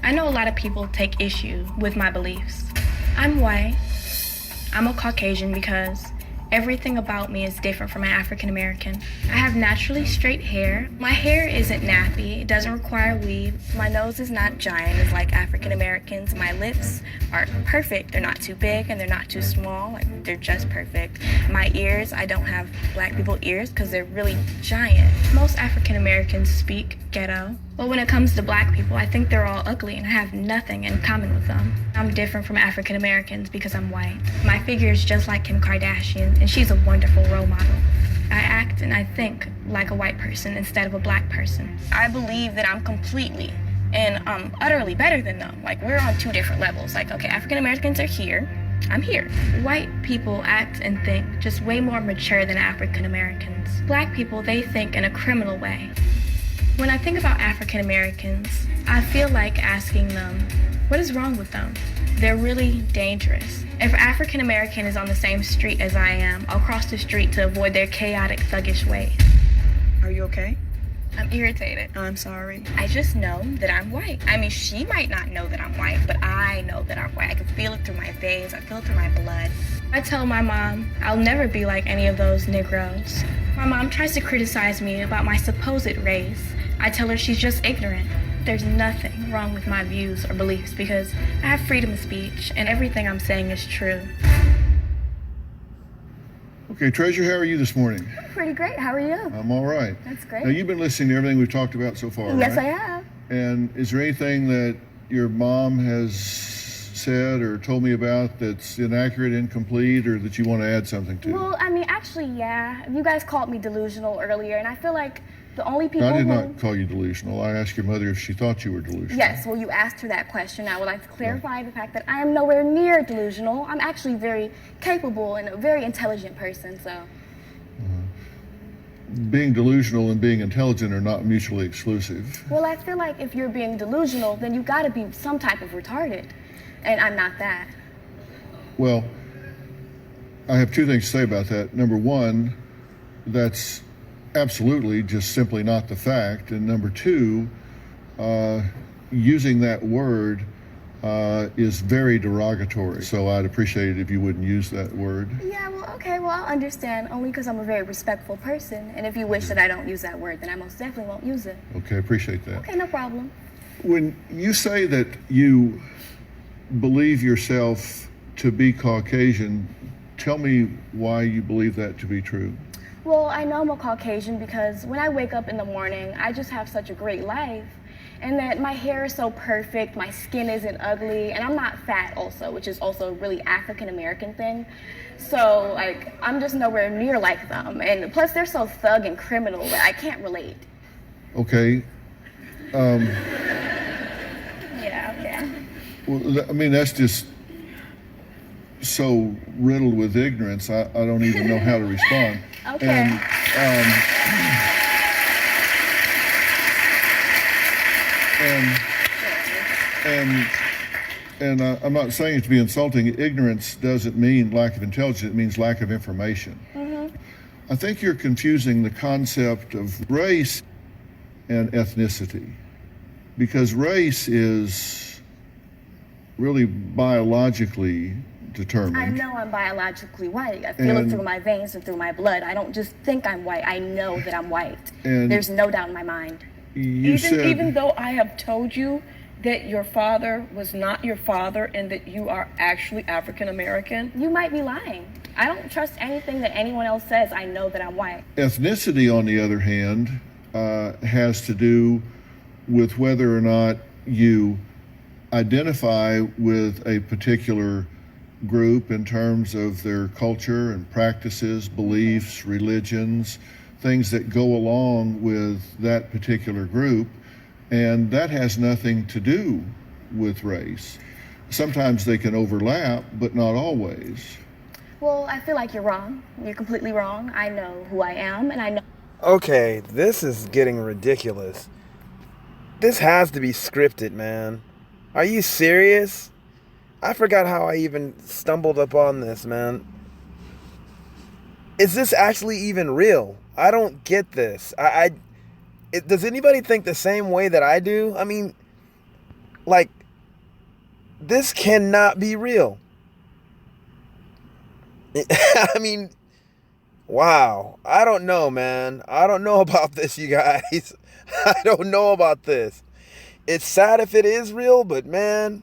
I know a lot of people take issue with my beliefs. I'm white. I'm a Caucasian because everything about me is different from an African American. I have naturally straight hair. My hair isn't nappy. It doesn't require weave. My nose is not giant as like African Americans. My lips are perfect. They're not too big and they're not too small. Like they're just perfect. My ears, I don't have black people ears because they're really giant. Most African Americans speak ghetto. But when it comes to black people, I think they're all ugly and I have nothing in common with them. I'm different from African Americans because I'm white. My figure is just like Kim Kardashian, and she's a wonderful role model. I act and I think like a white person instead of a black person. I believe that I'm completely and utterly better than them. Like, we're on two different levels. Like, okay, African Americans are here. I'm here. White people act and think just way more mature than African Americans. Black people, they think in a criminal way. When I think about African Americans, I feel like asking them, what is wrong with them? They're really dangerous. If an African American is on the same street as I am, I'll cross the street to avoid their chaotic, thuggish ways. Are you okay? I'm irritated. I'm sorry. I just know that I'm white. I mean, she might not know that I'm white, but I know that I'm white. I can feel it through my veins. I feel it through my blood. I tell my mom I'll never be like any of those Negroes. My mom tries to criticize me about my supposed race. I tell her she's just ignorant. There's nothing wrong with my views or beliefs because I have freedom of speech and everything I'm saying is true. Okay, Treasure, how are you this morning? Pretty great. How are you? I'm all right. That's great. Now, you've been listening to everything we've talked about so far, Yes, right? I have. And is there anything that your mom has said or told me about that's inaccurate, incomplete, or that you want to add something to? Well, I mean, actually, yeah. You guys called me delusional earlier, and I feel like the only people I did who... not call you delusional. I asked your mother if she thought you were delusional. Yes, well, you asked her that question. I would like to clarify the fact that I am nowhere near delusional. I'm actually very capable and a very intelligent person, so... Being delusional and being intelligent are not mutually exclusive. Well, I feel like if you're being delusional, then you gotta be some type of retarded. And I'm not that. Well, I have two things to say about that. Number one, that's absolutely just simply not the fact. And number two, using that word is very derogatory. So I'd appreciate it if you wouldn't use that word. Yeah, well, okay, well, I'll understand, only because I'm a very respectful person. And if you wish that I don't use that word, then I most definitely won't use it. Okay, I appreciate that. Okay, no problem. When you say that you believe yourself to be Caucasian, tell me why you believe that to be true. Well, I know I'm a Caucasian because when I wake up in the morning, I just have such a great life. And that my hair is so perfect, my skin isn't ugly, and I'm not fat also, which is also a really African American thing. So, like, I'm just nowhere near like them. And plus, they're so thug and criminal that I can't relate. Okay. Yeah, okay. Well, I mean, that's just so riddled with ignorance, I don't even know how to respond. Okay. And I'm not saying it to be insulting. Ignorance doesn't mean lack of intelligence. It means lack of information. Mm-hmm. I think you're confusing the concept of race and ethnicity, because race is really biologically determined. I know I'm biologically white. I feel it through my veins and through my blood. I don't just think I'm white. I know that I'm white. And there's no doubt in my mind. Even though I have told you that your father was not your father and that you are actually African American? You might be lying. I don't trust anything that anyone else says. I know that I'm white. Ethnicity, on the other hand, has to do with whether or not you identify with a particular group in terms of their culture and practices, beliefs, religions, things that go along with that particular group. And that has nothing to do with race. Sometimes they can overlap, but not always. Well, I feel like you're wrong. You're completely wrong. I know who I am, and I know... Okay, this is getting ridiculous. This has to be scripted, man. Are you serious? I forgot how I even stumbled upon this, man. Is this actually even real? I don't get this. Does anybody think the same way that I do? I mean, Like, this cannot be real. I mean, wow. I don't know, man. I don't know about this, you guys. I don't know about this. It's sad if it is real, but man,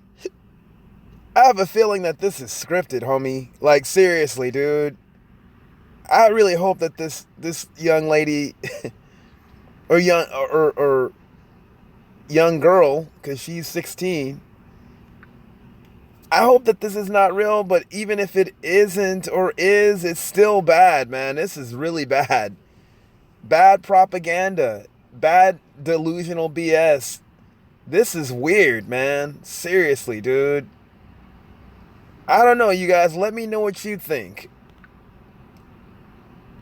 I have a feeling that this is scripted, homie. Like, seriously, dude. I really hope that this young lady or young girl, because she's 16, I hope that this is not real, but even if it isn't or is, it's still bad, man. This is really bad. Bad propaganda. Bad delusional BS. This is weird, man. Seriously, dude. I don't know, you guys. Let me know what you think.